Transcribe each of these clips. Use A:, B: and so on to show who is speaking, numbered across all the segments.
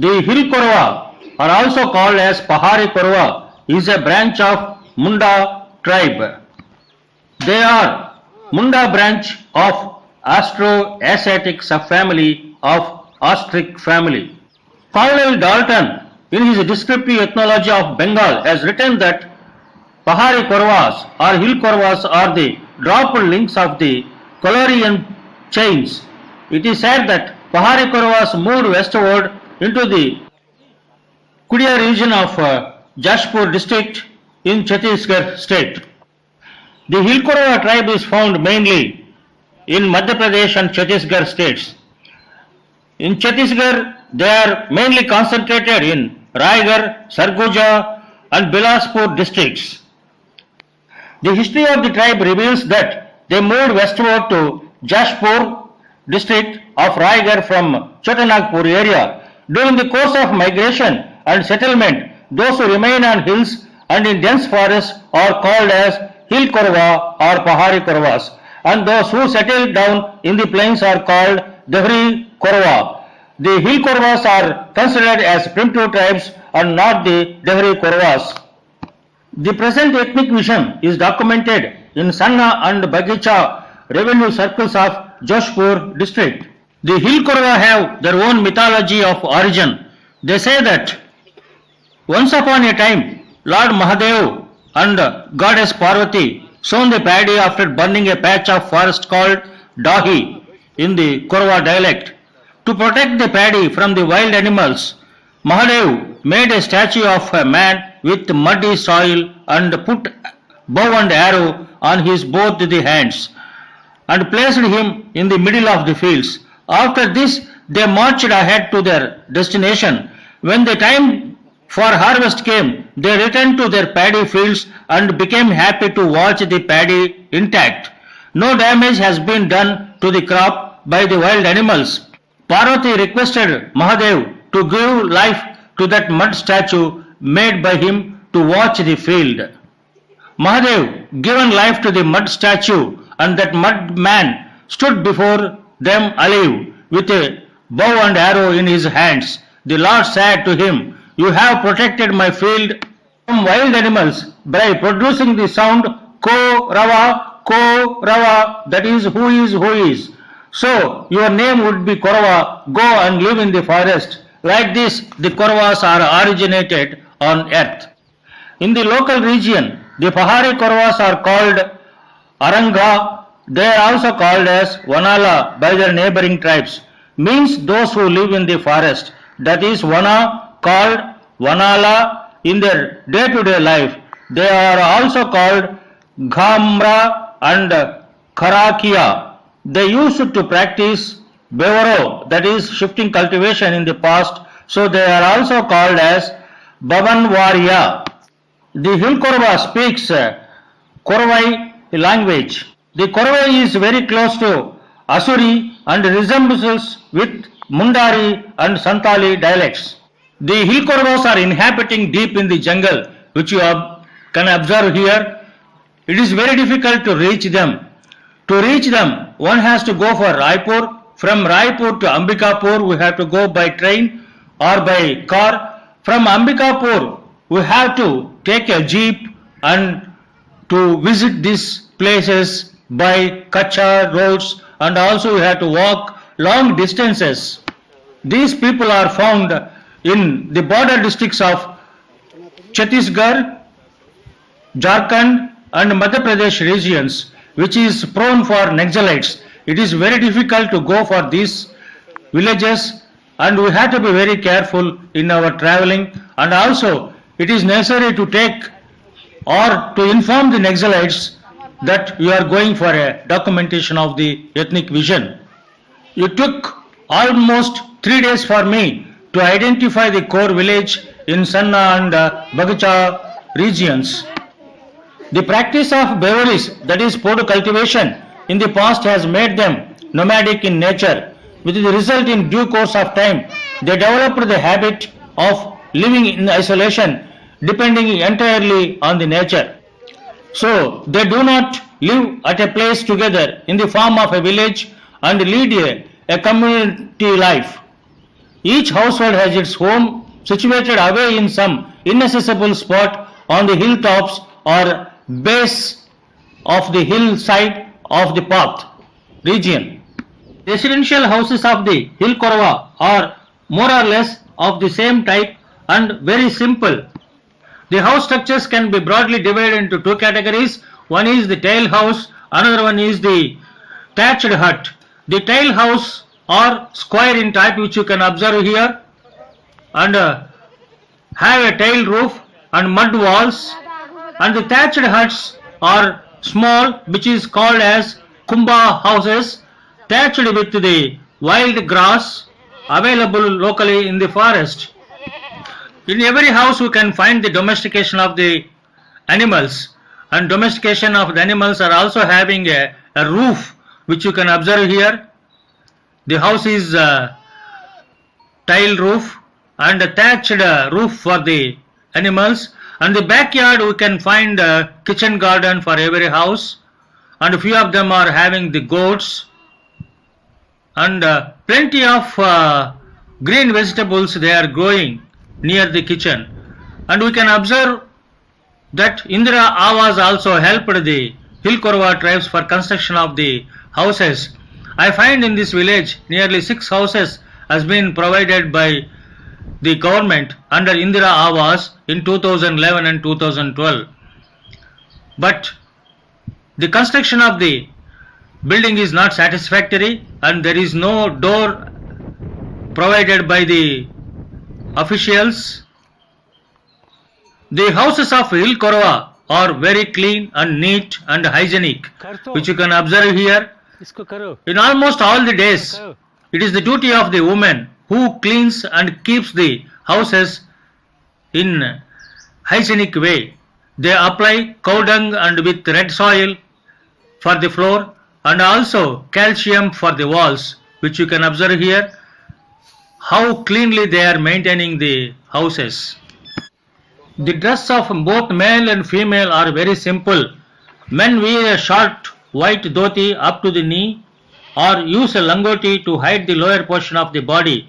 A: The Hill Korwa, are also called as Pahari Korwa, is a branch of Munda tribe. They are Munda branch of Austro Asiatic subfamily of ostrich family. Colonel Dalton, in his descriptive ethnology of Bengal, has written that Pahari Korwas or Hill Korwas are the dropped links of the Kolarian chains. It is said that Pahari Korwas moved westward into the Kudia region of Jashpur district in Chhattisgarh state. The Hill Korwa tribe is found mainly in Madhya Pradesh and Chhattisgarh states. In Chhattisgarh, they are mainly concentrated in Raigarh, Sarguja and Bilaspur districts. The history of the tribe reveals that they moved westward to Jashpur district of Raigarh from Chotanagpur area. During the course of migration and settlement, those who remain on hills and in dense forests are called as Hill Korwa or Pahari Korwas, and those who settle down in the plains are called Pahari Korwa. The Hill Korwas are considered as primitive tribes and not the Pahari Korwas. The present ethnic vision is documented in Sanna and Bagicha revenue circles of Jashpur district. The Hill Korwa have their own mythology of origin. They say that once upon a time, Lord Mahadev and Goddess Parvati sown the paddy after burning a patch of forest called Dahi in the Korwa dialect. To protect the paddy from the wild animals, Mahadev made a statue of a man with muddy soil and put bow and arrow on his both the hands and placed him in the middle of the fields. After this, they marched ahead to their destination. When the time for harvest came, they returned to their paddy fields and became happy to watch the paddy intact. No damage has been done to the crop by the wild animals. Parvati requested Mahadev to give life to that mud statue made by him to watch the field. Mahadev given life to the mud statue, and that mud man stood before them alive with a bow and arrow in his hands. The Lord said to him, "You have protected my field from wild animals by producing the sound Ko Rava, that is who is. So your name would be Korwa. Go and live in the forest." Like this, the Korwas are originated on earth. In the local region, the Pahari Korwas are called Arangh. They are also called as Vanala by their neighboring tribes. Means those who live in the forest. That is Vana called Vanala in their day-to-day life. They are also called Ghamra and Karakia. They used to practice Bevaro, that is shifting cultivation in the past, so they are also called as Babanwariya. The Hill Korwa speaks Korwi language. The Korwi is very close to Asuri and resembles with Mundari and Santali dialects. The Hill Korwas are inhabiting deep in the jungle, which you can observe here. It is very difficult to reach them. To reach them, one has to go for Raipur. From Raipur to Ambikapur, we have to go by train or by car. From Ambikapur, we have to take a jeep and to visit these places by Kacha roads, and also we have to walk long distances. These people are found in the border districts of Chhattisgarh, Jarkhand and Madhya Pradesh regions, which is prone for Naxalites. It is very difficult to go for these villages, and we have to be very careful in our traveling, and also it is necessary to take or to inform the Naxalites that you are going for a documentation of the ethnic vision. It took almost 3 days for me to identify the core village in Sanna and Bagicha regions. The practice of Beverleys, that is podu cultivation, in the past has made them nomadic in nature. With the result, in due course of time, they developed the habit of living in isolation, depending entirely on the nature. So they do not live at a place together in the form of a village and lead a community life. Each household has its home situated away in some inaccessible spot on the hilltops or base of the hillside of the path region. Residential houses of the Hill Korwa are more or less of the same type and very simple. The house structures can be broadly divided into two categories. One is the tile house, another one is the thatched hut. The tile house are square in type, which you can observe here, and have a tile roof and mud walls, and the thatched huts are small, which is called as kumba houses, thatched with the wild grass available locally in the forest. In every house you can find the domestication of the animals, and domestication of the animals are also having a roof, which you can observe here. The house is tile roof and a thatched roof for the animals, and the backyard we can find a kitchen garden for every house, and a few of them are having the goats, and plenty of green vegetables they are growing near the kitchen. And we can observe that Indira Awas also helped the Hill Korwa tribes for construction of the houses. I find in this village nearly 6 houses has been provided by the government under Indira Awas in 2011 and 2012. But the construction of the building is not satisfactory, and there is no door provided by the officials. The houses of Hill Korwa are very clean and neat and hygienic, which you can observe here. In almost all the days, it is the duty of the woman who cleans and keeps the houses in hygienic way. They apply cow dung and with red soil for the floor, and also calcium for the walls, which you can observe here, how cleanly they are maintaining the houses. The dress of both male and female are very simple. Men wear a short white dhoti up to the knee or use a langoti to hide the lower portion of the body.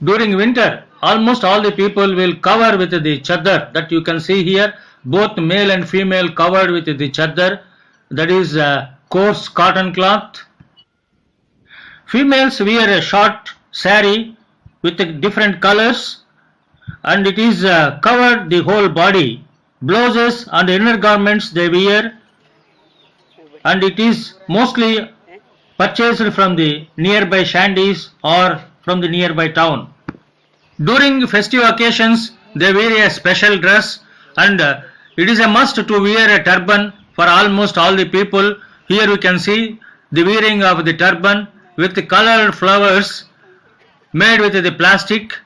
A: During winter, almost all the people will cover with the chadar that you can see here, both male and female covered with the chadar, that is coarse cotton cloth. Females wear a short sari with different colors, and it is covered the whole body. Blouses and inner garments they wear, and it is mostly purchased from the nearby shandies or from the nearby town. During festive occasions they wear a special dress, and it is a must to wear a turban for almost all the people. Here we can see the wearing of the turban with the colored flowers made with the plastic,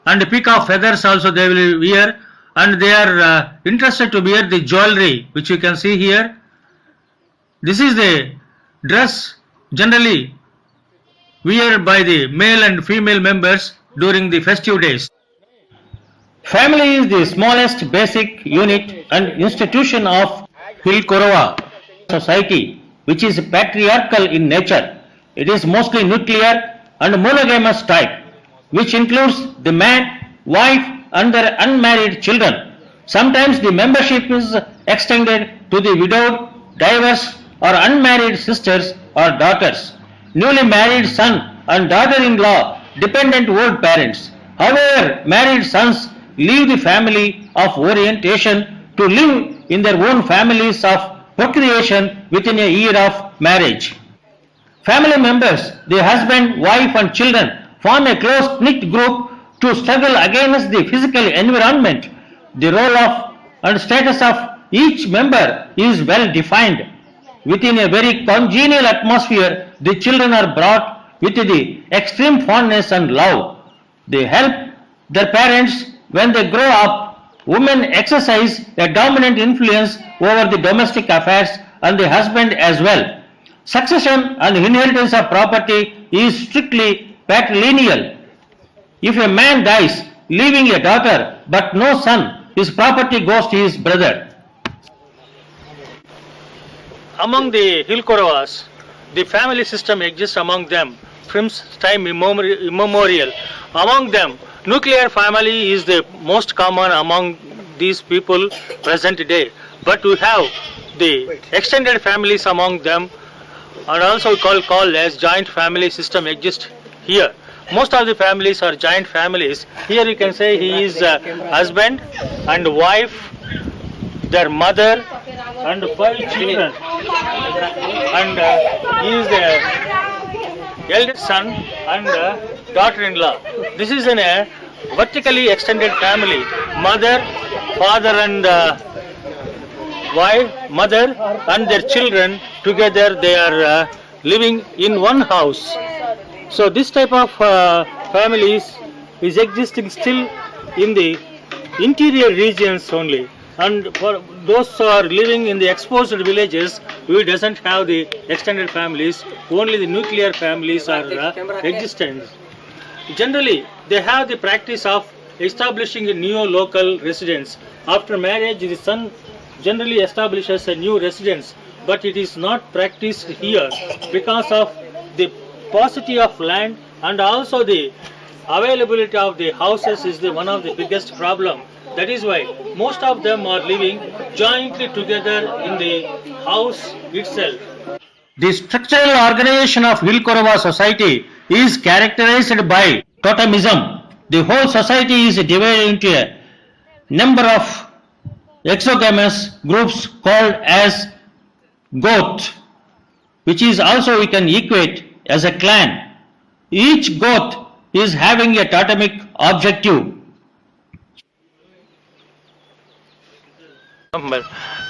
A: and peacock feathers also they will wear, and they are interested to wear the jewelry, which you can see here. This is the dress generally worn by the male and female members during the festive days. Family is the smallest basic unit and institution of Hill Korwa society, which is patriarchal in nature. It is mostly nuclear and monogamous type, which includes the man, wife and their unmarried children. Sometimes the membership is extended to the widowed, divorced or unmarried sisters or daughters, newly married son and daughter-in-law, dependent old parents. However, married sons leave the family of orientation to live in their own families of procreation within a year of marriage. Family members, the husband, wife and children, form a close-knit group to struggle against the physical environment. The role of and status of each member is well defined. Within a very congenial atmosphere, the children are brought with the extreme fondness and love. They help their parents when they grow up. Women exercise a dominant influence over the domestic affairs and the husband as well. Succession and inheritance of property is strictly patrilineal. If a man dies leaving a daughter but no son, his property goes to his brother. Among the Hill Korawas, the family system exists among them
B: from time immemorial. Among them, nuclear family is the most common among these people present day. But we have the extended families among them, and also called as joint family system exist here. Most of the families are joint families. Here you can say he is husband and wife, their mother and 5 children, and he is the eldest son and daughter-in-law. This is a vertically extended family. Mother, father and wife, mother and their children together, they are living in one house. So this type of families is existing still in the interior regions only, and for those who are living in the exposed villages, we doesn't have the extended families, only the nuclear families are existent. Generally, they have the practice of establishing a new local residence. After marriage, the son generally establishes a new residence, but it is not practiced here because of the paucity of land, and also the availability of the houses is the one of the biggest problem. That is why most of them are living jointly together in the house itself.
A: The structural organization of Hill Korwa society is characterized by totemism. The whole society is divided into a number of exogamous groups called as ghat, which is also we can equate as a clan. Each ghat is having a totemic objective.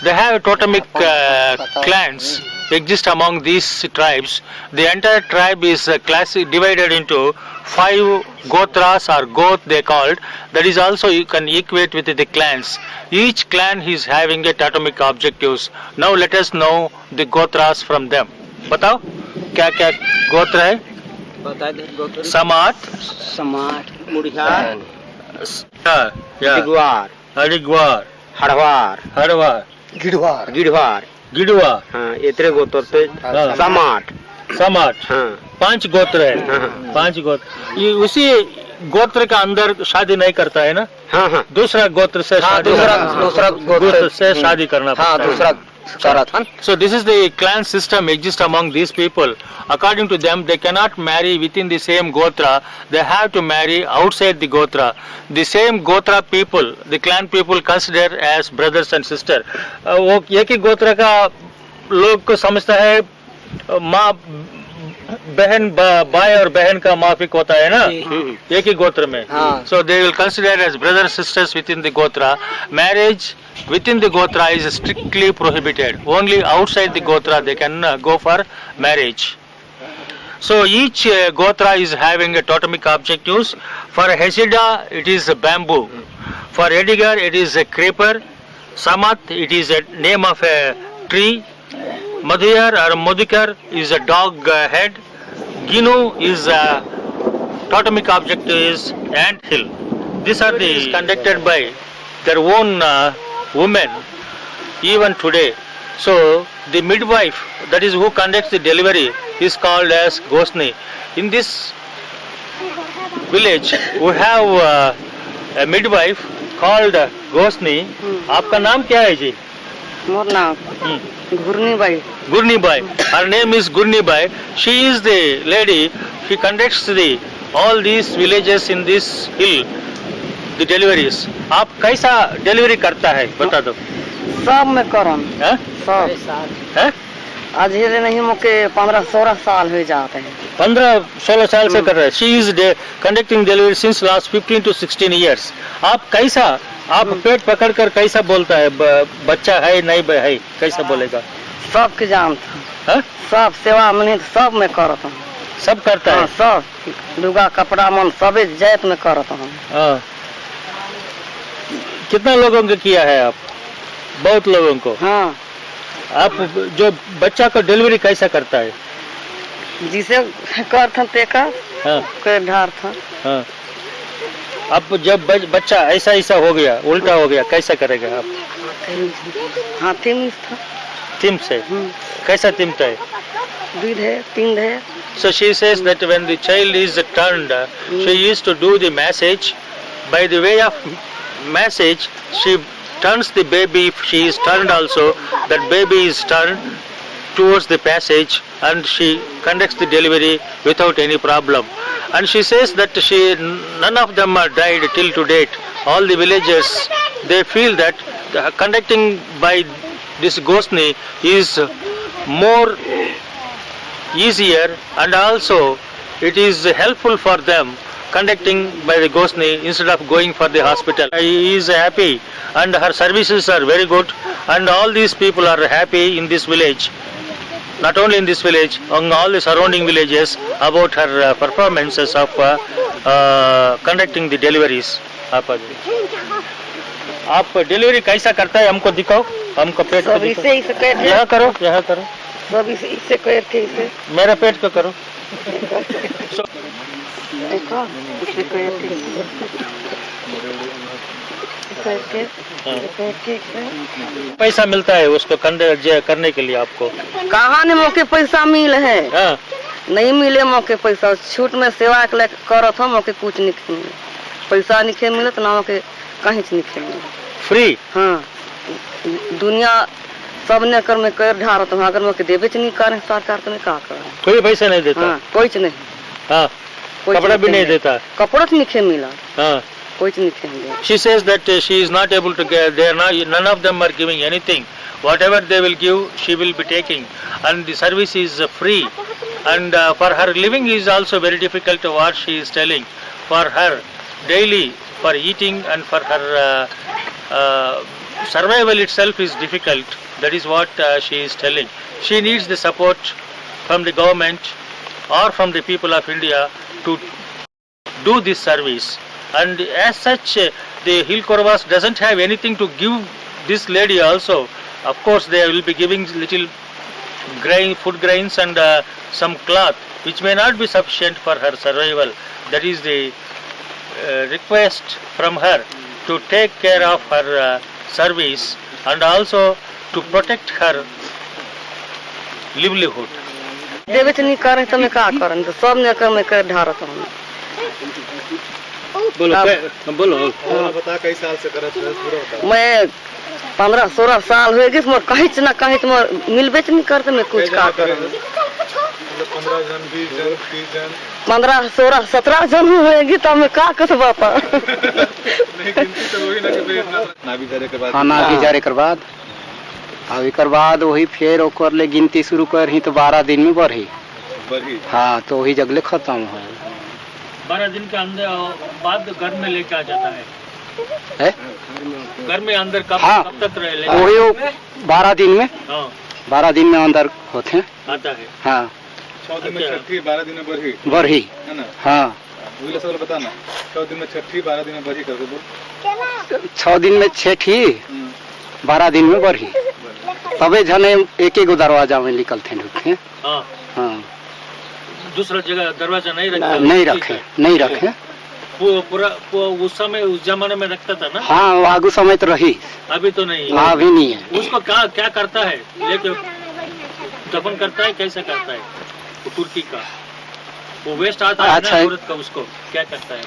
B: They have totemic clans exist among these tribes. The entire tribe is divided into 5 gotras or goth they called. That is also you can equate with the clans. Each clan is having a totemic objectives. Now let us know the gotras from them. बताओ क्या क्या गोत्र है?
C: बता दे गोत्र।
B: समाट,
C: मुड़ियार,
B: हरिद्वार, हड़वार, गिढ़वार,
C: हाँ इतने गोत्र से समाट।
B: हाँ 5 गोत्र है। 5 गोत्र। ये उसी गोत्र का अंदर शादी नहीं करता है ना?
C: हाँ
B: दूसरा गोत्र से
C: दूसरा गोत्र
B: से शादी करना पड़ता है।
C: दूसरा
B: So this is the clan system exist among these people. According to them, they cannot marry within the same gotra. They have to marry outside the gotra. The same gotra people, the clan people consider as brothers and sisters. वो एक ही गोत्र का लोग को समझता है माँ बहन भाई और बहन का माफिक होता है ना एक ही गोत्र में. So they will consider as brothers sisters within the gotra. Marriage within the gotra is strictly prohibited. Only outside the gotra they can go for marriage. So each gotra is having a totemic objectives. For Hesida it is a bamboo. For Edigar it is a creeper. Samat it is a name of a tree. Madhuyar or Mudikar is a dog head. Ginu is a totemic object is ant hill. These are the conducted by their own women even today. So the midwife, that is who conducts the delivery, is called as Gosni. In this village we have a midwife called Gosni. आपका नाम क्या है जी?
D: मोर नाम गुरनीबाई.
B: Gurnibai. Her name is Gurnibai. She is the lady. She conducts the all these villages in this hill, the deliveries. आप कैसा delivery करता है बता दो.
D: सब में करम.
B: हैं?
D: सब.
B: हैं?
D: आज ही नहीं मुके 15-16 साल हो जाते हैं.
B: 15-16 साल से कर रहे हैं. She is conducting delivery since last 15 to 16 years. आप कैसा आप पेट पकड़ कर कैसा बोलता है बच्चा है नहीं है कैसा बोलेगा?
D: सब के जानता. सब सेवा में सब में करता हूँ.
B: सब करता है.
D: सब लुगा कपड़ा मन सबे जात में करता हूँ.
B: कितना लोगों को किया है आप? बहुत लोगों को.
D: हाँ.
B: आप जो बच्चा को डिलीवरी कैसा करता है?
D: जिसे करता तेका.
B: हाँ.
D: कर ढार था.
B: हाँ. अब जब बच्चा ऐसा हो गया उल्टा हो गया कैसा करेगा आप?
D: हाथी में था.
B: Tims hai. Kaisa timta hai?
D: दूध है, तीन है.
B: So she says that when the child is turned, she used to do the massage. By the way of massage, she turns the baby. If she is turned also, that baby is turned towards the passage, and she conducts the delivery without any problem. And she says that none of them are died till to date. All the villagers, they feel that conducting by this Gosni is more easier, and also it is helpful for them conducting by the Gosni instead of going for the hospital. He is happy, and her services are very good, and all these people are happy in this village. Not only in this village, on all the surrounding villages, about her performances of conducting the deliveries. आप delivery कैसा करता है हमको दिखाओ, हमको पेट
D: सब इसे इसे कहते
B: यहाँ करो, यहाँ करो,
D: सब इसे कहते इसे.
B: मेरा पेट को करो.
D: देखो, इसे कहते
B: पैसा मिलता है उसको करने के लिए आपको?
D: कहाँ ने मौके पैसा मिल है? नहीं मिले मौके पैसा. छूट में सेवा के लिए करत हो, मौके कुछ नहीं मिले. पैसा नहीं मिले तो ना मौके कहीं से नहीं मिले.
B: फ्री?
D: हाँ, दुनिया सब ने कर में कर ढारत हूँ. अगर मौके देवे नहीं करे सरकार तो मैं क्या करें?
B: कोई पैसा नहीं देता?
D: हाँ, कोई नहीं.
B: हाँ, कपड़ा भी नहीं देता?
D: कपड़ा तो नहीं मिला.
B: हाँ,
D: कोई नहीं मिला.
B: She says that she is not able to get. They are not. None of them are giving anything. Whatever they will give, she will be taking, and the service is free. And for her living is also very difficult. What she is telling, for her daily, for eating and for her survival itself is difficult. That is what she is telling. She needs the support from the government or from the people of India to do this service. And as such, the Hill Korwas doesn't have anything to give this lady also. Of course, they will be giving little food grains and some cloth, which may not be sufficient for her survival. That is the request from her to take care of her service and also to protect her livelihood.
D: देवे नहीं करे तो मैं क्या करें? तो सब ने कर में कर ढारत हूँ.
B: बोलो
E: बता कई साल से करत है पूरा बता.
D: मैं 15-16 साल हो गए. मोर कहीं ना कहीं तो मोर मिलबे नहीं करते. मैं कुछ का करूँ?
E: 15 जन 20 जन 30 जन
D: 15-16-17 जन होएगी तो मैं क्या कर बापा.
E: नहीं गिनती तो वही ना कि इतना नाभी जारे के बाद.
C: हाँ, नाभी जारे के बाद अब एक बाद वही फिर ओकर ले गिनती शुरू कर ही तो 12 दिन में बढ़ी. हाँ, तो वही जगले खत्म हो.
B: 12 दिन के अंदर बाद घर में लेके आ जाता है. घर में अंदर कब तक रहे?
C: वही 12 दिन में.
B: हाँ,
C: 12 दिन में अंदर होते हैं.
B: आता है.
C: हाँ,
E: 6 दिन में छठी 12 दिन में
C: बढ़ी
E: है ना.
C: हाँ,
E: वही सब बताना. 6 दिन में छठी 12 दिन में बढ़ी कर दो.
C: 6 दिन में छठी 12 दिन में बढ़ी. तबे जने एक एक दरवाजा में निकलते हैं.
B: हाँ,
C: हाँ,
B: दूसरा जगह दरवाजा नहीं
C: रखे.
B: पूरा उस समय उस जमाने में रखता था ना.
C: हाँ, आगू समय तो रही.
B: अभी तो नहीं.
C: अभी नहीं है.
B: उसको क्या करता है? लेके दफन करता है? कैसे करता है? तुर्की का वो वेस्ट आता है ना औरत का, उसको क्या करता है?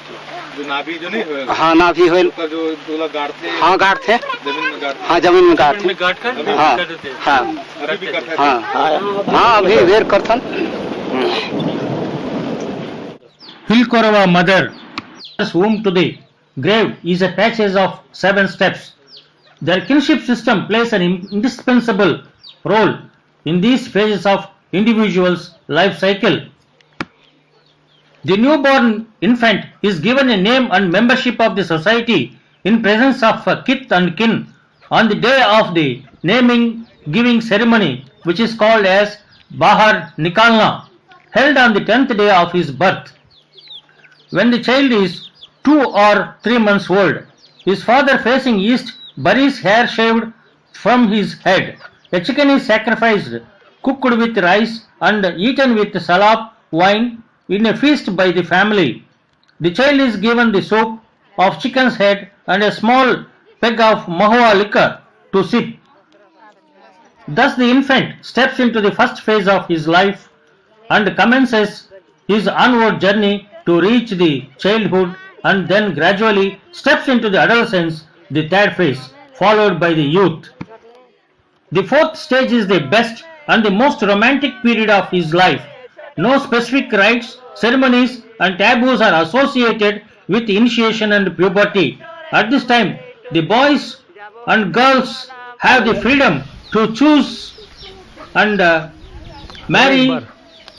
E: जो नाभी जो नहीं होएगा.
C: हाँ, नाभी होए.
E: जो दूल्हा गाड़ते.
C: हाँ, गाड़ते.
E: जमीन में गाड़ते.
C: हाँ, जमीन में गाड़ते.
B: गाड़ कर
C: हाँ,
B: कर देते हैं.
C: हाँ,
E: अभी भी करते हैं.
C: हाँ, अभी वेर करथन.
A: Hill Korwa mother womb to the grave is a passage of 7 steps. Their kinship system plays an indispensable role in these phases of individual's life cycle. The newborn infant is given a name and membership of the society in presence of kith and kin on the day of the naming giving ceremony, which is called as Bahar Nikalna, held on the 10th day of his birth. When the child is 2 or 3 months old, his father facing east buries hair shaved from his head. A chicken is sacrificed, cooked with rice and eaten with salap wine in a feast by the family. The child is given the soup of chicken's head and a small peg of mahua liquor to sip. Thus the infant steps into the first phase of his life and commences his onward journey to reach the childhood and then gradually steps into the adolescence, the third phase, followed by the youth. The fourth stage is the best and the most romantic period of his life. No specific rites, ceremonies and taboos are associated with initiation and puberty. At this time, the boys and girls have the freedom to choose and marry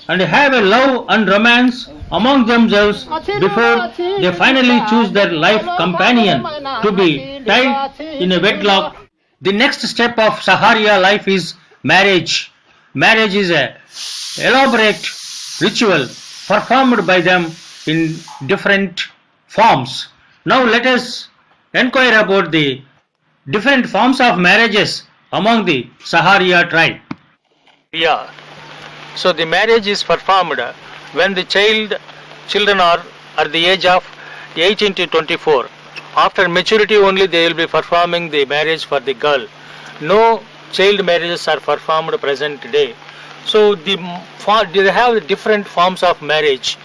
A: and have a love and romance among themselves before they finally choose their life companion to be tied in a wedlock. The next step of Saharia life is marriage. Marriage is a elaborate ritual performed by them in different forms. Now let us inquire about the different forms of marriages among the Saharia tribe.
B: Yeah. So the marriage is performed when the children are at the age of 18 to 24. After maturity only they will be performing the marriage for the girl. No child marriages are performed present day. So they have different forms of marriage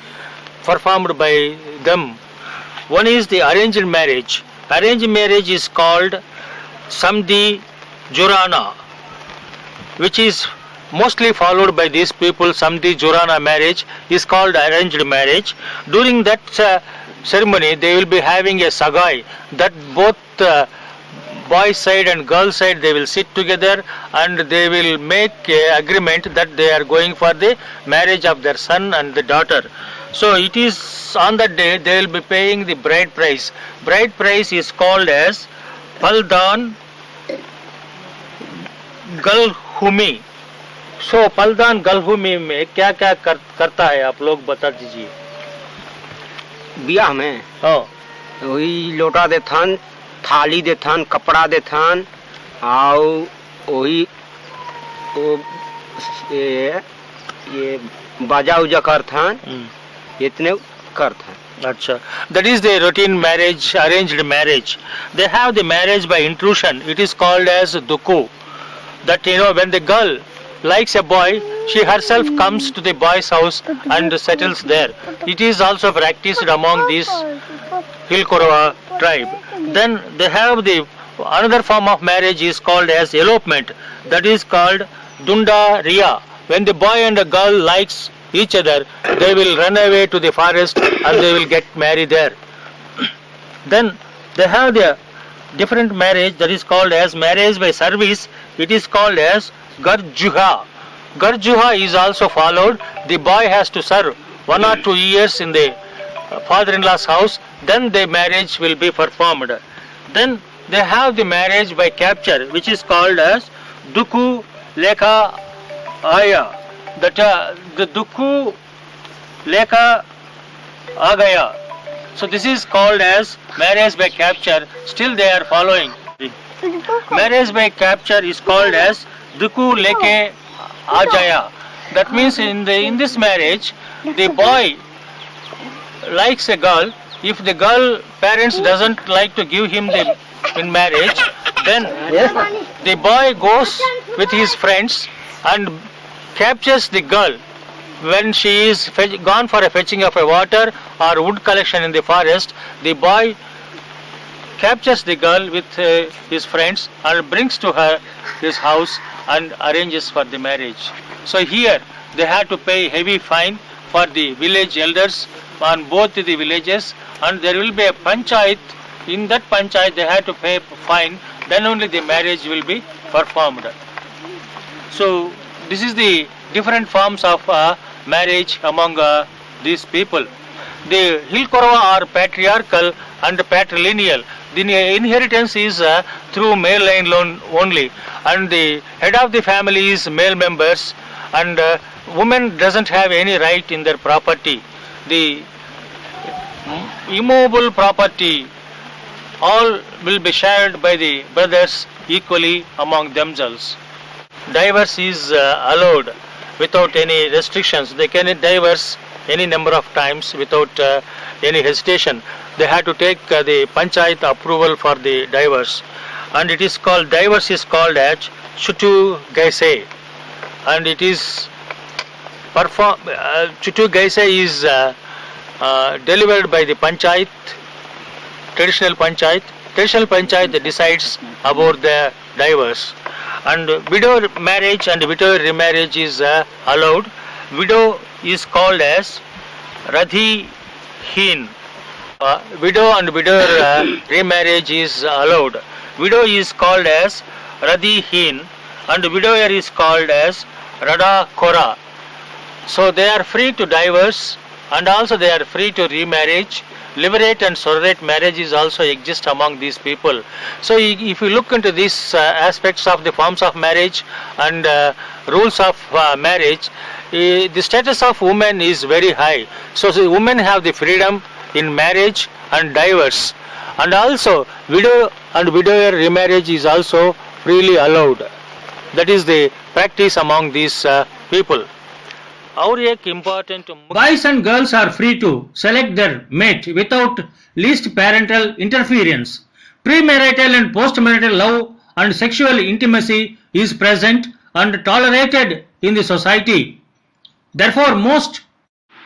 B: performed by them. One is the arranged marriage. Arranged marriage is called Samdi Jurana, which is mostly followed by these people. Samdi Jurana marriage is called arranged marriage. During that ceremony they will be having a sagai, that both boy side and girl side they will sit together and they will make a agreement that they are going for the marriage of their son and the daughter. So it is on that day they will be paying the bride price. Bride price is called as Paldan Galhumi. So Paldan Galhumi में क्या क्या करता है आप लोग बता दीजिए.
C: ब्याह में वही लोटा देथन, थाली देथन, कपड़ा देथन और वही ये बाजा उजा करथन, इतने करथन.
B: Acha. That is the routine marriage, arranged marriage. They have the marriage by intrusion. It is called as duku. That when the girl likes a boy, she herself comes to the boy's house and settles there. It is also practiced among this Hill Korwa tribe. Then they have the another form of marriage is called as elopement. That is called Dunda Riya. When the boy and the girl likes each other, they will run away to the forest and they will get married there. Then they have the different marriage that is called as marriage by service. It is called as Garjuha. Garjuha is also followed. The boy has to serve 1 or 2 years in the father-in-law's house, then the marriage will be performed. Then they have the marriage by capture, which is called as Duku Lekha Aya. That the Duku Lekha Agaya. So this is called as marriage by capture. Still they are following. Marriage by capture is called as Duku Leke Ajaya. That means in this marriage, the boy likes a girl. If the girl parents doesn't like to give him in marriage, then the boy goes with his friends and captures the girl. When she is gone for a fetching of a water or wood collection in the forest, the boy captures the girl with his friends and brings to his house and arranges for the marriage. So here they had to pay heavy fine for the village elders on both the villages, and there will be a panchayat. In that panchayat they had to pay fine, then only the marriage will be performed. So this is the different forms of marriage among these people. The Hill Korwa are patriarchal and patrilineal. The inheritance is through male line only, and the head of the family is male members, and women doesn't have any right in their property. The immovable property all will be shared by the brothers equally among themselves. Divorce is allowed without any restrictions. They can divorce any number of times without any hesitation. They have to take the panchayat approval for the divorce, and it is called, divorce is called as Chutu Gaise, and it is Chutu Gaise is delivered by the Panchayat, traditional Panchayat. Traditional Panchayat decides about the divorce, and widow marriage and widow remarriage is allowed. Widow is called as Radhi Heen. Widow and widow remarriage is allowed. Widow is called as Radhi Heen and widower is called as Rada Kora. So they are free to divorce and also they are free to remarriage. Liberate and surrogate marriage is also exist among these people. So if you look into these aspects of the forms of marriage and rules of marriage, the status of women is very high. So the women have the freedom in marriage and divorce, and also widow and widower remarriage is also freely allowed. That is the practice among these people. और एक important
A: Boys and girls are free to select their mate without least parental interference. Premarital and postmarital love and sexual intimacy is present and tolerated in the society. Therefore, most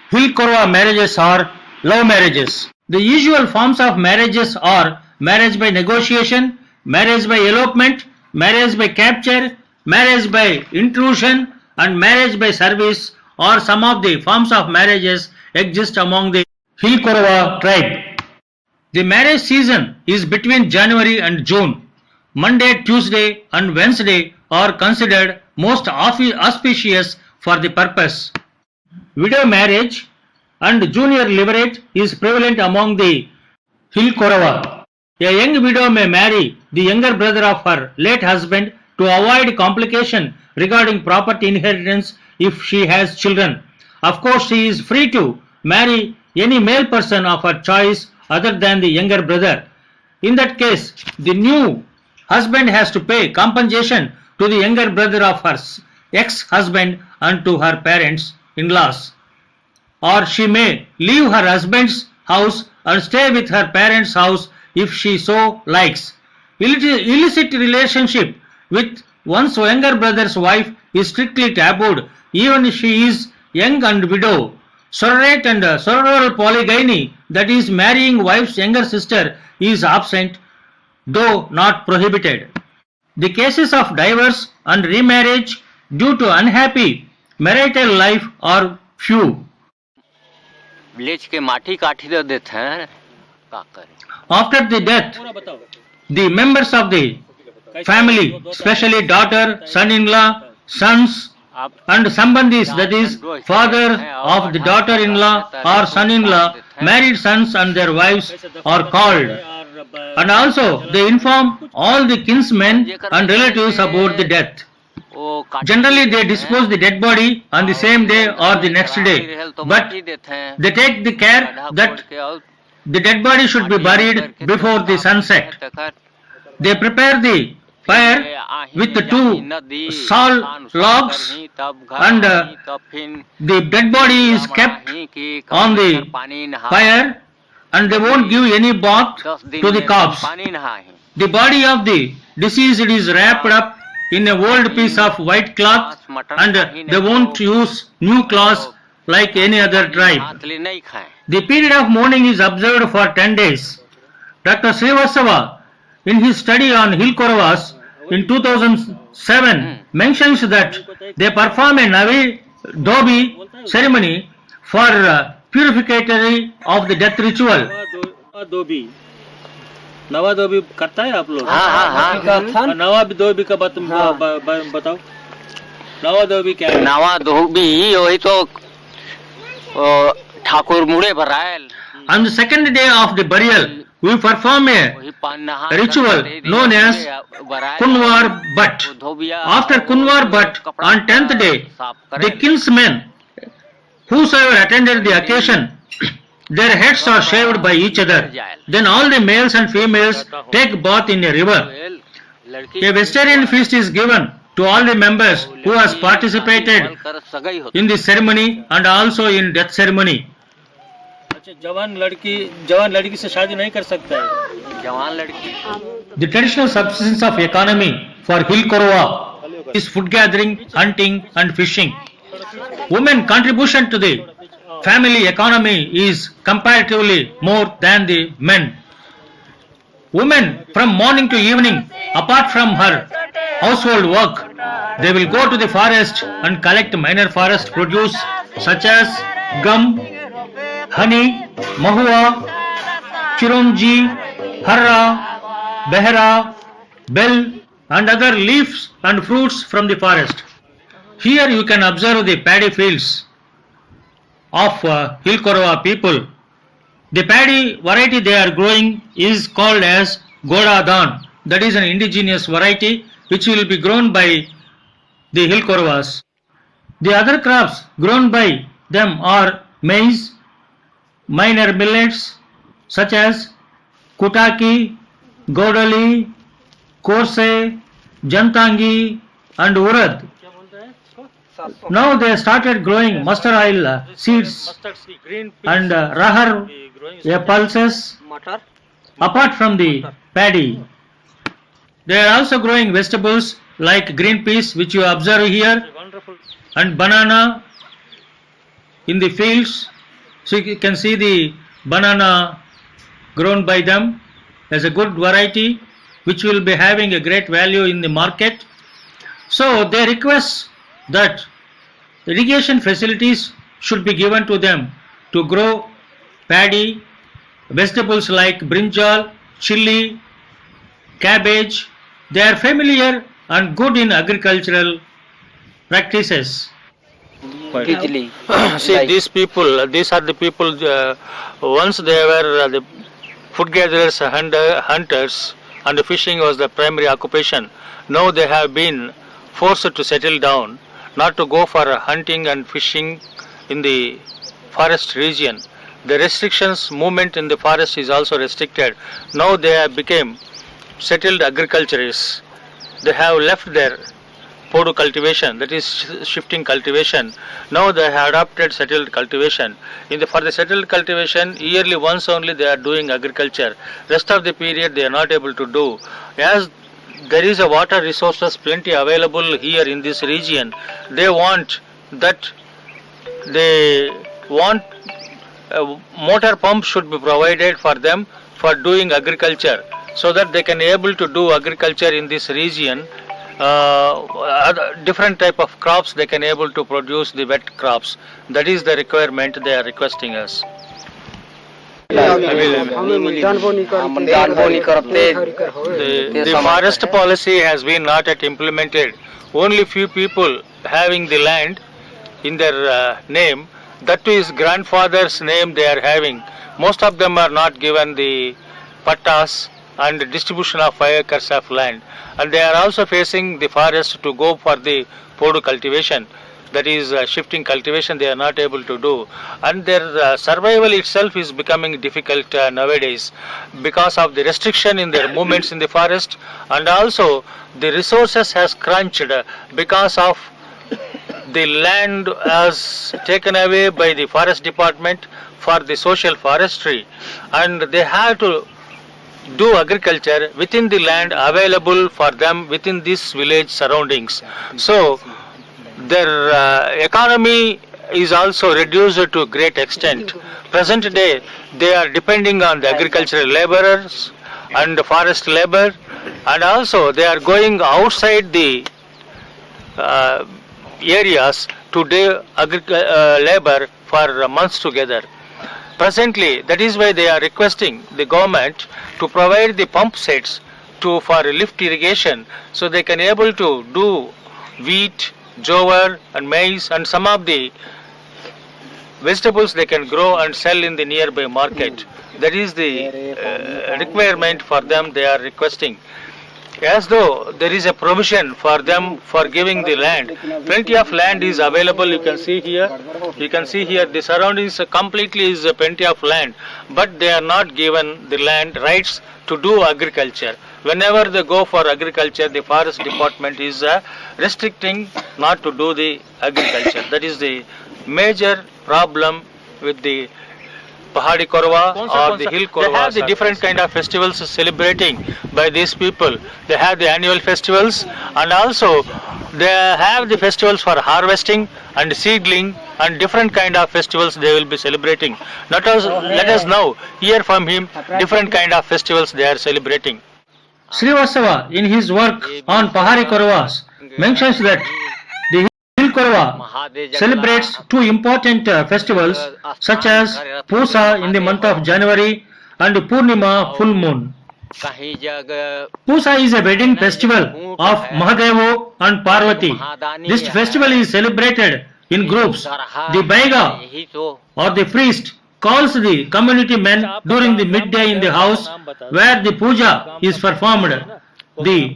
A: Hill Korwa marriages are love marriages. The usual forms of marriages are marriage by negotiation, marriage by elopement, marriage by capture, marriage by intrusion, and marriage by service are some of the forms of marriages exist among the Hill Korwa tribe. The marriage season is between January and June. Monday, Tuesday, and Wednesday are considered most auspicious for the purpose. Widow marriage and junior levirate is prevalent among the Hill Korwa. A young widow may marry the younger brother of her late husband to avoid complication regarding property inheritance if she has children. Of course, she is free to marry any male person of her choice other than the younger brother. In that case, the new husband has to pay compensation to the younger brother of her ex-husband and to her parents-in-laws. Or she may leave her husband's house and stay with her parents' house if she so likes. Illicit relationship with one's younger brother's wife is strictly tabooed, even if she is young and widow. Surrogate and sororal polygamy, that is marrying wife's younger sister, is absent, though not prohibited. The cases of divorce and remarriage due to unhappy marital life are few.
F: Village के माटी काठी दे देते हैं क्या करें.
A: After the death, the members of the family, especially daughter, son-in-law, sons, and sambandhis, that is father of the daughter-in-law or son-in-law, married sons and their wives are called. And also they inform all the kinsmen and relatives about the death. Generally they dispose the dead body on the same day or the next day, but they take the care that the dead body should be buried before the sunset. They prepare the fire with the 2 salt logs and the dead body is kept on the fire and they won't give any bath to the corpse. The body of the deceased is wrapped up in a old piece of white cloth and they won't use new cloths like any other tribe. The period of mourning is observed for 10 days. Dr. Srivastava, in his study on Hill Korwas in 2007, mentions that they perform a Navi Dobi ceremony for purificatory of the death ritual.
B: नवा दोबी करता है आप लोग.
F: हाँ.
B: नवा दोबी का बताओ. नवा दोबी क्या है?
F: नवा दोबी वही तो ठाकुर मुड़े भरायल.
A: On the second day of the burial, we perform a ritual known as Kunwar Bhat. After Kunwar Bhat, on 10th day, the kinsmen, whosoever attended the occasion, their heads are shaved by each other. Then all the males and females take bath in a river. A vegetarian feast is given to all the members who has participated in the ceremony and also in death ceremony.
B: जवान लड़की से शादी नहीं कर सकता है.
A: The traditional subsistence of economy for Hill Korwa is food gathering, hunting and fishing. Women contribution to the family economy is comparatively more than the men. Women from morning to evening, apart from her household work, they will go to the forest and collect minor forest produce such as gum, honey, mahua, chirunji, harra, behra, bell and other leaves and fruits from the forest. Here you can observe the paddy fields of Hill Korwa people. The paddy variety they are growing is called as Godadan. That is an indigenous variety which will be grown by the Hill Korwas. The other crops grown by them are maize, minor millets such as Kutaki, Godali, Korse, Jantangi and Urad. Now they started growing mustard oil seeds and rahar pulses apart from the paddy. They are also growing vegetables like green peas which you observe here and banana in the fields. So you can see the banana grown by them as a good variety which will be having a great value in the market. So they request that irrigation facilities should be given to them to grow paddy, vegetables like brinjal, chili, cabbage. They are familiar and good in agricultural practices.
B: See, these people, these are the people, once they were the food gatherers, hunters, and the fishing was the primary occupation. Now they have been forced to settle down, not to go for hunting and fishing in the forest region. The restrictions, movement in the forest is also restricted. Now they have become settled agriculturists. They have left their podu cultivation, that is shifting cultivation. Now they have adopted settled cultivation. For the settled cultivation, yearly once only they are doing agriculture. Rest of the period they are not able to do. As there is a water resources plenty available here in this region, they want motor pumps should be provided for them for doing agriculture, so that they can able to do agriculture in this region. Different type of crops they can able to produce the wet crops. That is the requirement they are requesting us. The forest policy has been not yet implemented. Only few people having the land in their name, that too is grandfather's name they are having. Most of them are not given the pattas and distribution of 5 acres of land, and they are also facing the forest to go for the podu cultivation, that is shifting cultivation they are not able to do, and their survival itself is becoming difficult nowadays because of the restriction in their movements in the forest, and also the resources has crunched because of the land as taken away by the forest department for the social forestry, and they have to do agriculture within the land available for them within this village surroundings. So their economy is also reduced to a great extent. Present day they are depending on the agricultural laborers and the forest labor, and also they are going outside the areas to do labor for months together. Presently, that is why they are requesting the government to provide the pump sets for lift irrigation, so they can able to do wheat, jowar and maize and some of the vegetables they can grow and sell in the nearby market. That is the requirement for them they are requesting. As though there is a provision for them for giving the land. Plenty of land is available, you can see here. You can see here the surroundings completely is plenty of land, but they are not given the land rights to do agriculture. Whenever they go for agriculture, the forest department is restricting not to do the agriculture. That is the major problem with the Pahari Korwa or the Hill Korwa. They have the different kind of festivals celebrating by these people. They have the annual festivals, and also They have the festivals for harvesting and seedling and different kind of festivals they will be celebrating. Let us now hear from him different kind of festivals they are celebrating.
A: Srivastava, in his work on Pahari Korawas, mentions that the Hill Korwa celebrates two important festivals such as Pusa in the month of January and Purnima full moon. Pusa is a wedding festival of Mahadevo and Parvati. This festival is celebrated in groups. The Baiga or the priest calls the community men during the midday in the house where the puja is performed. The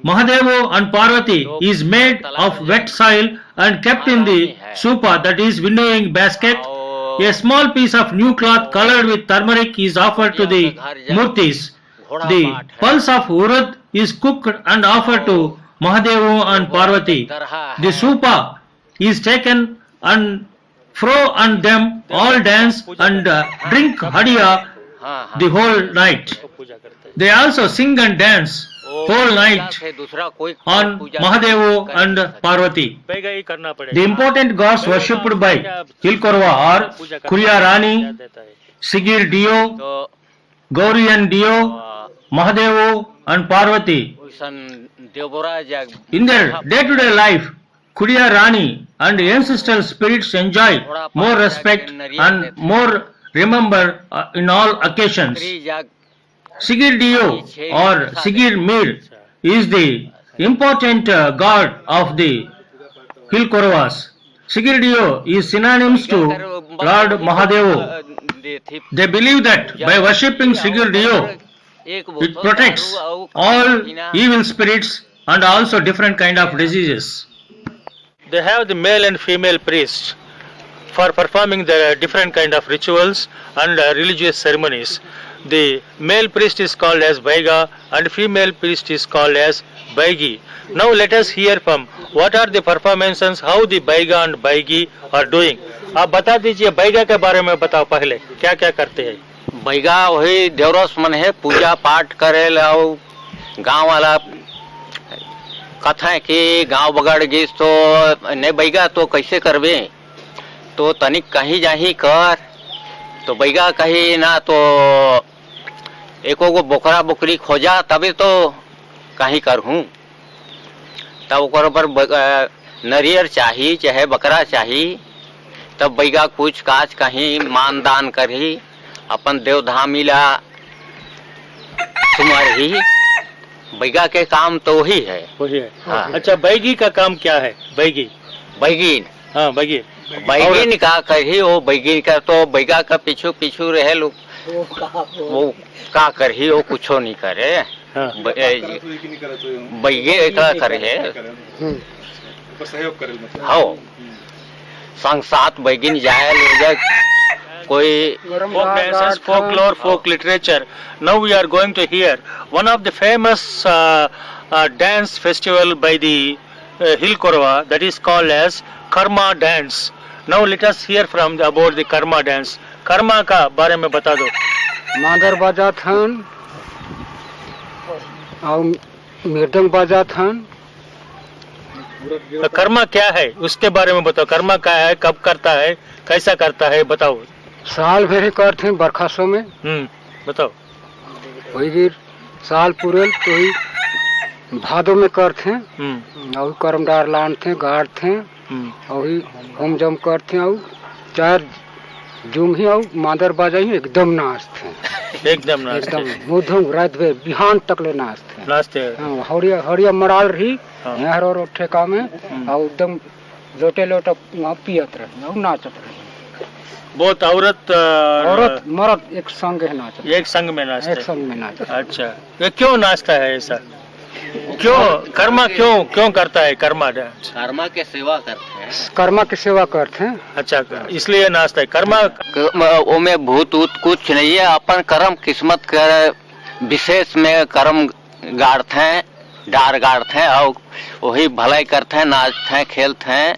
A: Mahadevo and Parvati is made of wet soil and kept in the supa, that is winnowing basket. A small piece of new cloth colored with turmeric is offered to the murtis. The pulse of urad is cooked and offered to Mahadevo and Parvati. The supa is taken and Fro and them all dance and drink hadia the whole night. They also sing and dance whole night on Mahadevo and Parvati. The important gods worshipped by Hill Korwa are Kuriya Rani, Sigir Dio, Gaurian Dio, Mahadevo and Parvati. In their day-to-day life, Kuriya Rani and ancestral spirits enjoy more respect and more remember in all occasions. Sigir Dio or Sigir Mir is the important god of the Hill Korwas. Sigir Dio is synonymous to Lord Mahadevo. They believe that by worshipping Sigir Dio, it protects all evil spirits and also different kind of diseases.
B: They have the male and female priests for performing the different kind of rituals and religious ceremonies. The male priest is called as Baiga and female priest is called as Baigi. Now let us hear from what are the performances, how the Baiga and Baigi are doing. आप बता दीजिए बैगा के बारे में बताओ पहले क्या क्या करते हैं।
F: बैगा वही देवरस मन है, पूजा पाठ करे और गांव वाला कथा है कि गांव बगड़ गई तो नहीं बैगा तो कैसे करबे, तो तनिक कहीं जाही कर, तो बैगा कहीं ना तो एको को बोकरा बोकरी खोजा तभी तो कहीं कर हूँ, तब ओकर पर नरियर चाहिए चाहे बकरा चाहिए, तब बैगा कुछ काज कहीं मान दान करी अपन देव धामिला तुम्हारी बैगा के काम तो वही है।
B: हाँ। अच्छा बैगी का काम क्या है? बैगी
F: बैगीन,
B: हाँ बैगी
F: बैगीन का कही वो बैगीन का तो बैगा का पीछू पीछू रहे लोग, वो का करी वो कुछ नहीं करे। हाँ। बैगे का करे हाँ संग साथ बैगिन जाए ले जाए कोई
B: folk dances, folklore, folk literature. Now we are going to hear one of the famous dance festival by the Hill Korwa, that is called as Karma dance. Now let us hear from about the Karma dance. Karma का बारे में बता दो।
C: मादर बाजा थन और मृदंग बाजा थन।
B: कर्मा क्या है उसके बारे में बताओ। कर्मा क्या है, कब करता है, कैसा करता है, बताओ।
C: साल भर करते हैं बरखासों में।
B: बताओ।
C: वही साल पूरे तो ही भादों में करते हैं और कर्मदार लानते हैं, गाड़ते हैं और हम जम करते हैं और चार जुम ही और मादर बाजा ही एकदम नाचते हैं,
B: एकदम
C: मुधम रात भर बिहान तक ले नाचते हैं। हरिया हरिया मराल रही यहाँ रो ठेका में और एकदम लोटे लोटा पियत रहे और नाचत रहे।
B: बहुत औरत
C: मर्द एक संग है नाचते,
B: एक संग में नाचते,
C: एक संग में नाचते।
B: अच्छा ये क्यों नाचता है ऐसा, क्यों कर्मा क्यों करता है कर्मा डांस?
F: कर्मा के सेवा करते हैं,
C: कर्मा की सेवा करते हैं।
B: अच्छा इसलिए नाचता है। कर्मा
F: वो में भूत ऊत कुछ नहीं है, अपन कर्म किस्मत के विशेष में कर्म गाड़ते हैं, डार गाड़ते हैं और वही भलाई करते हैं, नाचते हैं, खेलते हैं।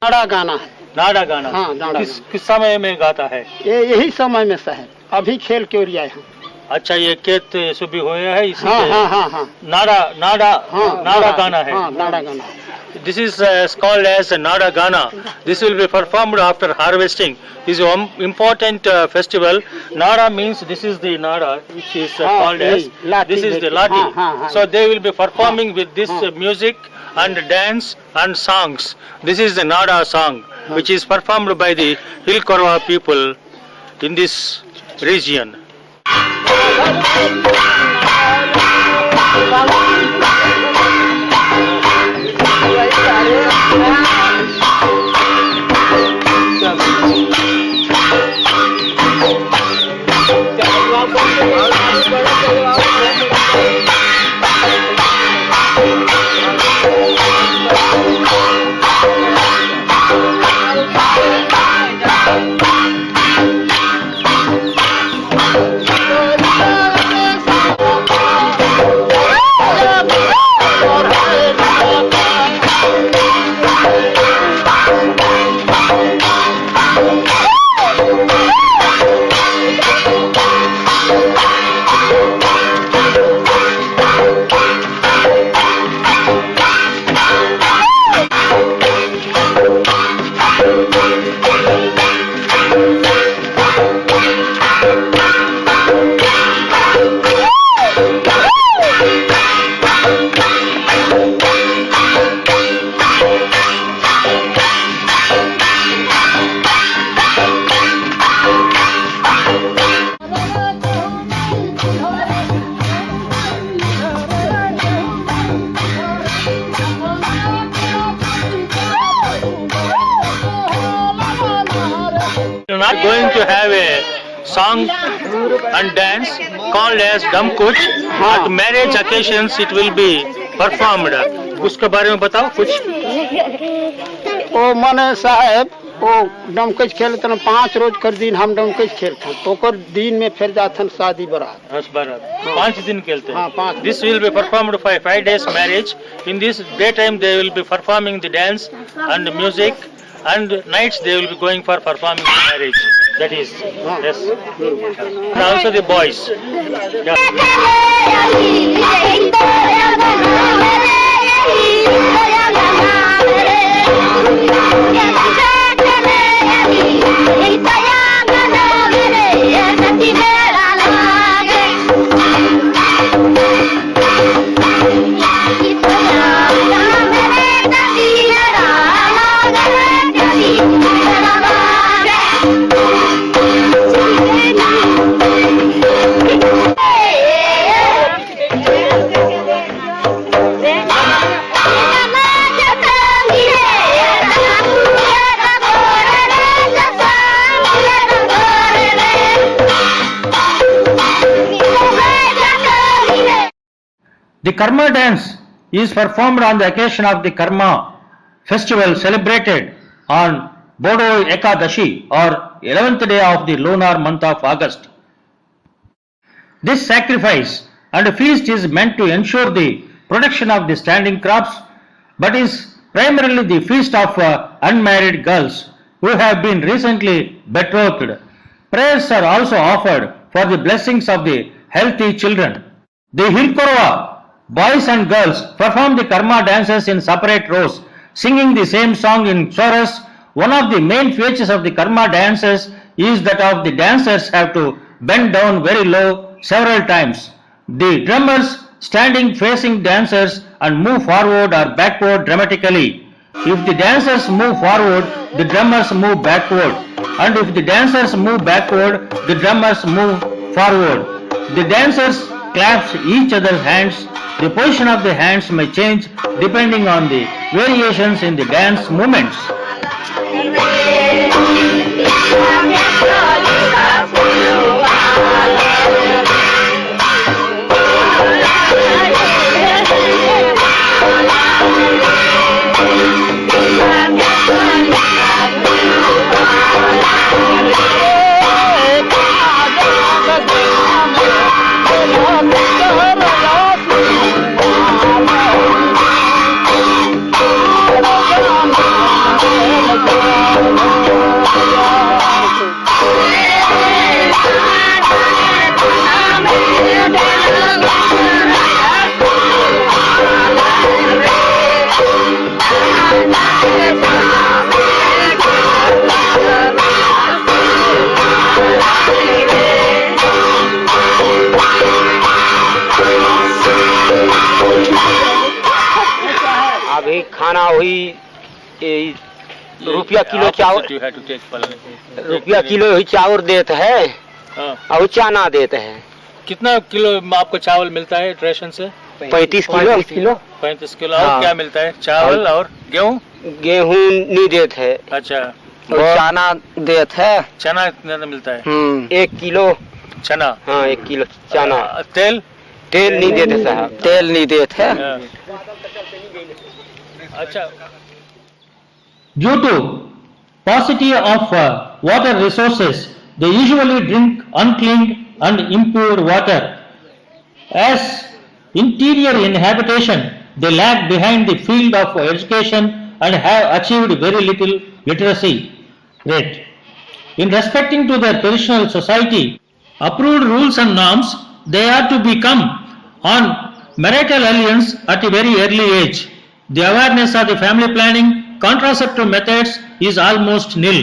C: नाड़ा गाना है,
B: नाड़ा गाना।
C: हाँ, नाड़ा
B: किस समय में गाता है?
C: यही समय में है, अभी खेल के ओरिया है।
B: अच्छा ये खेत सुबह हुए है
C: हाँ, हाँ, हाँ, हाँ।
B: नाड़ा
C: हाँ,
B: नाड़ा गाना है।
C: हाँ, नाड़ा गाना है।
B: This is called as Nada Gana. This will be performed after harvesting. This is an important festival. Nada means this is the Nada, which is called as, this is the Lati. So they will be performing with this music and dance and songs. This is the Nada song, which is performed by the Hill Korwa people in this region. Not going to have a song and dance called as Dam Kuch. At marriage occasions it will be performed. उसके बारे में बताओ कुछ.
C: ओ मने साहब ओ डमकच खेलते न 5 रोज कर दिन हम डमकच खेलते तो कर दिन में फिर जाथन शादी बारात.
B: बस बारात 5 दिन खेलते हैं.
C: हाँ 5.
B: This will be performed for 5 days marriage. In this daytime they will be performing the dance and music, and nights they will be going for performing the marriage. That is, yes. And also the boys. Yeah.
A: The Karma dance is performed on the occasion of the Karma festival celebrated on Bodo Ekadashi or 11th day of the lunar month of August. This sacrifice and feast is meant to ensure the production of the standing crops, but is primarily the feast of unmarried girls who have been recently betrothed. Prayers are also offered for the blessings of the healthy children. The Hill Korwa boys and girls perform the Karma dances in separate rows, singing the same song in chorus. One of the main features of the Karma dances is that of the dancers have to bend down very low several times. The drummers standing facing dancers and move forward or backward dramatically. If the dancers move forward, the drummers move backward, and if the dancers move backward, the drummers move forward. The dancers clap each other's hands. The position of the hands may change depending on the variations in the dance movements.
C: खाना वही रुपया kilo चावल,
B: You had to take
C: रुपया kilo वही चावल देते है और चना देते हैं।
B: कितना किलो आपको चावल मिलता है रेशन से?
C: 35 किलो।
B: 35 किलो। और क्या मिलता है? चावल और गेहूँ?
C: गेहूँ नहीं देते है।
B: अच्छा।
C: और चना देते है।
B: चना कितना मिलता है?
C: 1 किलो
B: चना।
C: हाँ 1 किलो चना।
B: तेल?
C: तेल नहीं देते साहब, तेल नहीं देते है।
B: अच्छा।
A: Due to paucity of water resources, they usually drink unclean and impure water. As interior inhabitation, they lag behind the field of education and have achieved very little literacy rate. In respecting to their traditional society, approved rules and norms, they are to become on marital alliance at a very early age. The awareness of the family planning, contraceptive methods is almost nil.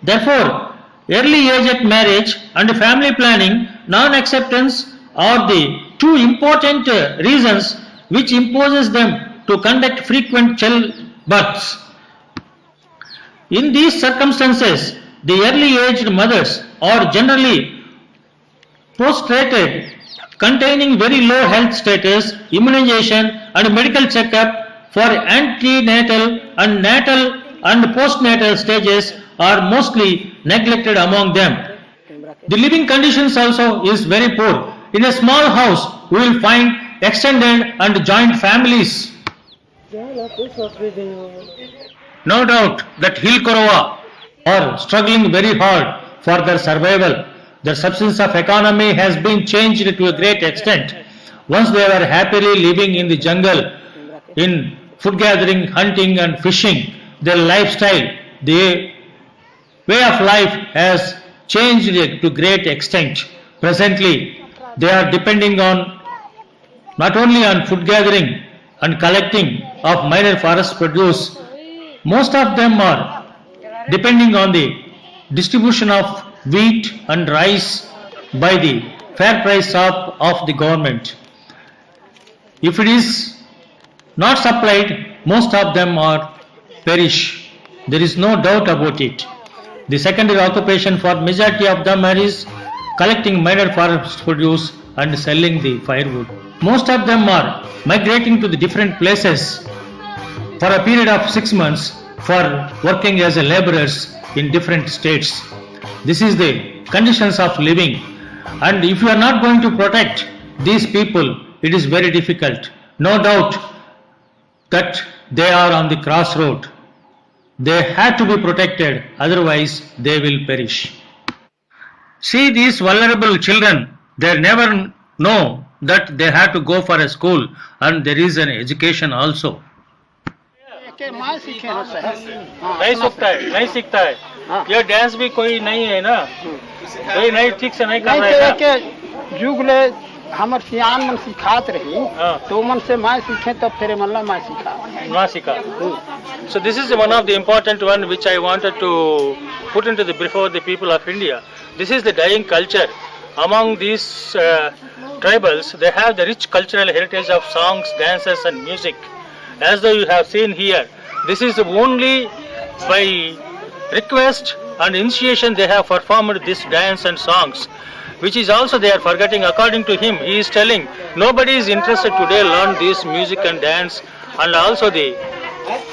A: Therefore, early age at marriage and family planning, non-acceptance are the two important reasons which imposes them to conduct frequent childbirths. In these circumstances, the early aged mothers are generally prostrated, containing very low health status, immunization and medical checkup for antenatal and natal and postnatal stages are mostly neglected among them. The living conditions also is very poor. In a small house, we will find extended and joint families. No doubt that Hill Korwa are struggling very hard for their survival. Their substance of economy has been changed to a great extent. Once they were happily living in the jungle, in food gathering, hunting and fishing, their lifestyle, their way of life has changed to great extent. Presently, they are depending on not only on food gathering and collecting of minor forest produce, most of them are depending on the distribution of wheat and rice by the fair price of the government. If it is not supplied, most of them are perish. There is no doubt about it. The secondary occupation for majority of them is collecting minor forest produce and selling the firewood. Most of them are migrating to the different places for a period of 6 months for working as a laborers in different states. This is the conditions of living, and if you are not going to protect these people, it is very difficult. No doubt that they are on the crossroad. They have to be protected, otherwise they will perish. See these vulnerable children, they never know that they have to go for a school and there is an education also.
B: नहीं सीखता है ये dance भी कोई नहीं है ना, कोई नहीं ठीक से नहीं कर रहा है।
C: युग ले हमर सियान मन सिखात रही तो मन से मैं सीखे तब फिर मन ला मैं सीखा।
B: So this is one of the important one which I wanted to put into the before the people of India. This is the dying culture among these tribals. They have the rich cultural heritage of songs, dances and music. As though you have seen here, this is only by request and initiation they have performed this dance and songs, which is also they are forgetting. According to him, he is telling nobody is interested today learn this music and dance, and also the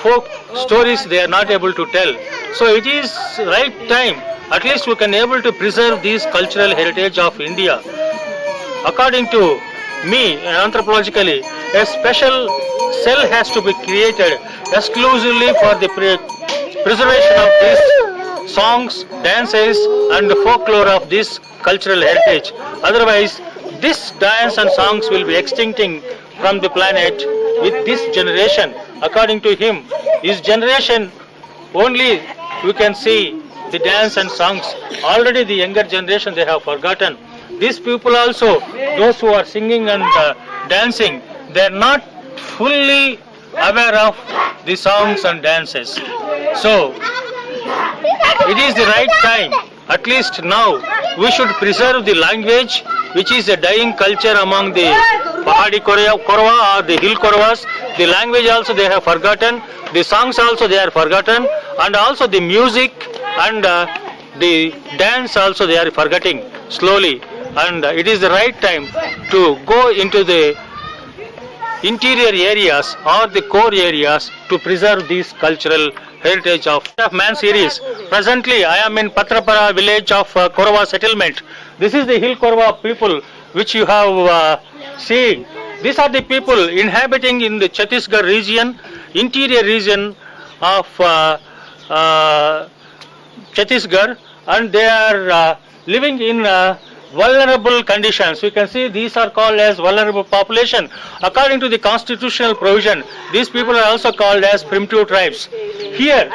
B: folk stories they are not able to tell. So it is right time, at least we can able to preserve this cultural heritage of India. According to me, anthropologically, a special cell has to be created exclusively for the preservation of these songs, dances and folklore of this cultural heritage. Otherwise, this dance and songs will be extincting from the planet with this generation. According to him, his generation only we can see the dance and songs. Already the younger generation they have forgotten. These people also, those who are singing and dancing, they are not fully aware of the songs and dances. So it is the right time, at least now, we should preserve the language which is a dying culture among the Pahari Korwa or the Hill Korwas. The language also they have forgotten, the songs also they are forgotten, and also the music and the dance also they are forgetting slowly. And it is the right time to go into the interior areas or the core areas to preserve this cultural heritage of Man series. Presently, I am in Patrapara village of Korawa settlement. This is the Hill Korwa people which you have seen. These are the people inhabiting in the Chhattisgarh region, interior region of Chhattisgarh, and they are living in vulnerable conditions. You can see these are called as vulnerable population. According to the constitutional provision, these people are also called as primitive tribes. Here,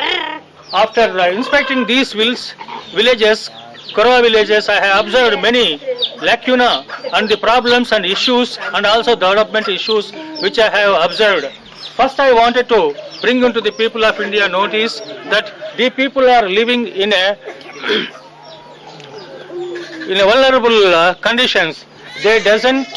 B: after inspecting these villages, Korwa villages, I have observed many lacuna and the problems and issues and also development issues which I have observed. First, I wanted to bring into the people of India notice that the people are living in a vulnerable conditions. They doesn't.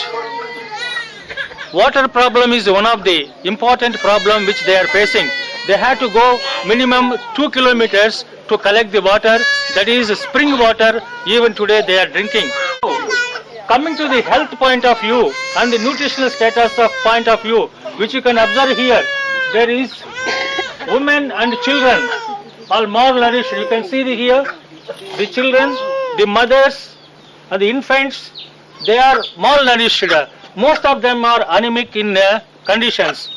B: Water problem is one of the important problem which they are facing. They have to go minimum 2 kilometers to collect the water. That is spring water. Even today they are drinking. Coming to the health point of view and the nutritional status of point of view, which you can observe here, there is women and children all malnourished. You can see here the children, the mothers and the infants, they are malnourished. Most of them are anemic in conditions.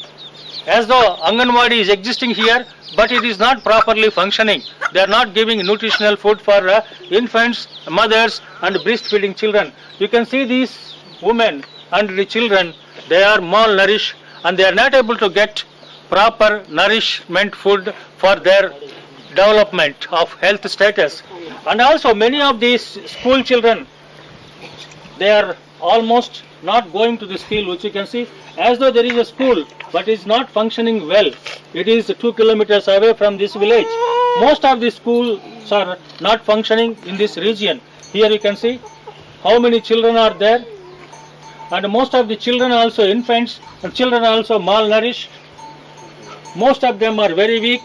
B: As though Anganwadi is existing here, but it is not properly functioning. They are not giving nutritional food for infants, mothers and breastfeeding children. You can see these women and the children, they are malnourished and they are not able to get proper nourishment food for their development of health status. And also many of these school children, they are almost not going to the school, which you can see as though there is a school, but it's not functioning well. It is 2 kilometers away from this village. Most of the schools are not functioning in this region. Here you can see how many children are there, and most of the children also infants and children also malnourished. Most of them are very weak,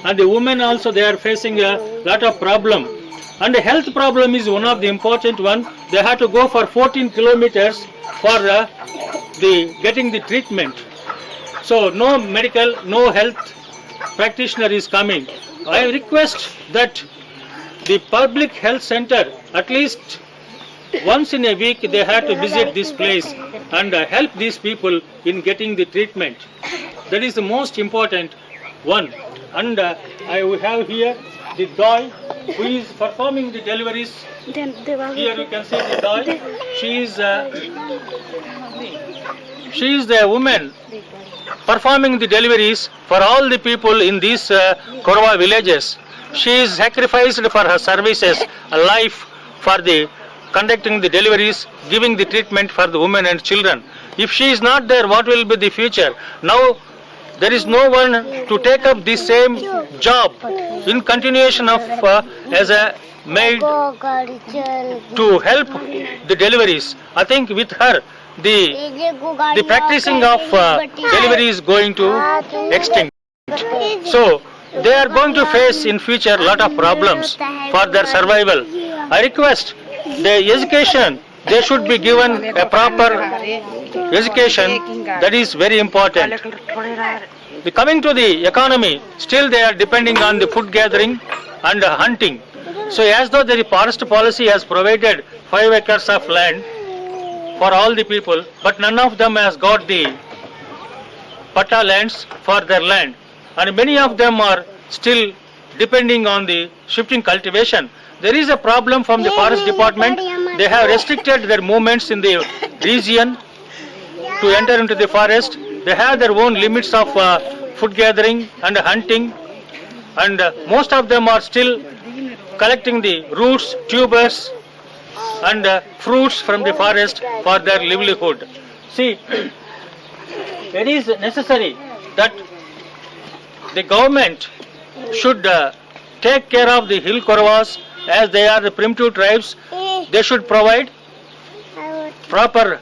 B: and the women also they are facing a lot of problem. And the health problem is one of the important one. They have to go for 14 kilometers for getting the treatment. So no medical, no health practitioner is coming. I request that the public health center at least once in a week they have to visit this place and help these people in getting the treatment. That is the most important one. And I have here the doll who is performing the deliveries. Here you can see the doll. She is the woman performing the deliveries for all the people in these Korwa villages. She is sacrificed for her services, a life for the conducting the deliveries, giving the treatment for the women and children. If she is not there, what will be the future? Now there is no one to take up the same job in continuation of as a maid to help the deliveries. I think with her the practicing of delivery is going to extinct. So they are going to face in future lot of problems for their survival. I request the education, they should be given a proper education. That is very important. Coming to the economy, still they are depending on the food gathering and hunting. So as though the forest policy has provided 5 acres of land for all the people, but none of them has got the patta lands for their land. And many of them are still depending on the shifting cultivation. There is a problem from the forest department. They have restricted their movements in the region to enter into the forest. They have their own limits of food gathering and hunting, and most of them are still collecting the roots, tubers and fruits from the forest for their livelihood. See, it is necessary that the government should take care of the Hill Korwas, as they are the primitive tribes. They should provide proper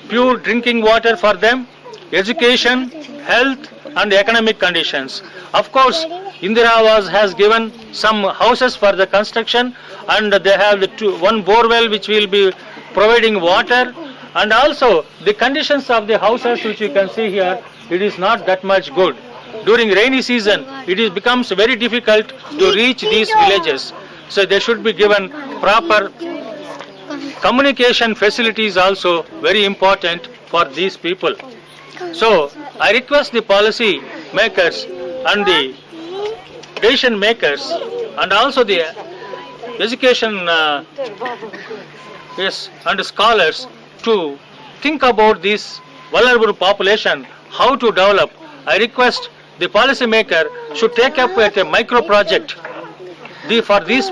B: pure drinking water for them. education, health and economic conditions. Of course, Indira Awas has given some houses for the construction, and they have one borewell which will be providing water, and also the conditions of the houses which you can see here, it is not that much good. During rainy season, it becomes very difficult to reach these villages. So they should be given proper communication facilities, also very important for these people. So I request the policy makers and the decision makers and also the education and scholars to think about this vulnerable population, how to develop. I request the policy maker should take up with a micro project for these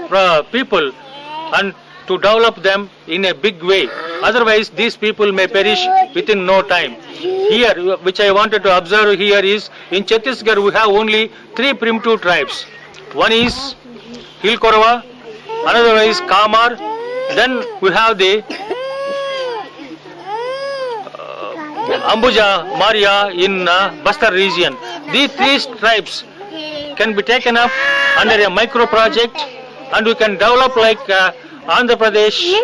B: people and to develop them in a big way. Otherwise, these people may perish within no time. Here, which I wanted to observe here is, in Chhattisgarh we have only 3 primitive tribes. One is Hill Korwa, another one is Kamar, then we have the Ambuja, Maria in Bastar region. These 3 tribes can be taken up under a micro project, and we can develop like Andhra Pradesh,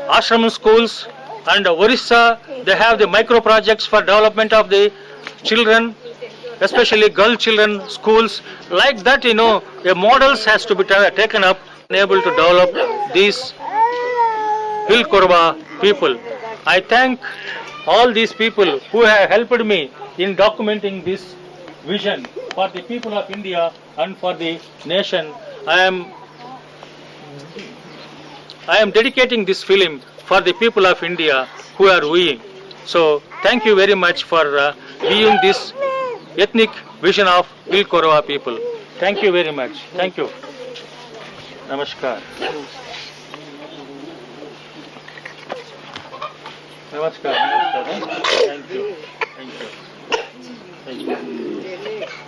B: ashram schools, and Orissa, they have the micro projects for development of the children, especially girl children schools. Like that, a models has to be taken up and able to develop these Hill Korwa people. I thank all these people who have helped me in documenting this vision for the people of India and for the nation. I am dedicating this film for the people of India who are viewing. So thank you very much for viewing this ethnic vision of Hill Korwa people. Thank you very much. Thank you. Namaskar. Namaskar. Namaskar. Thank you. Thank you. Thank you.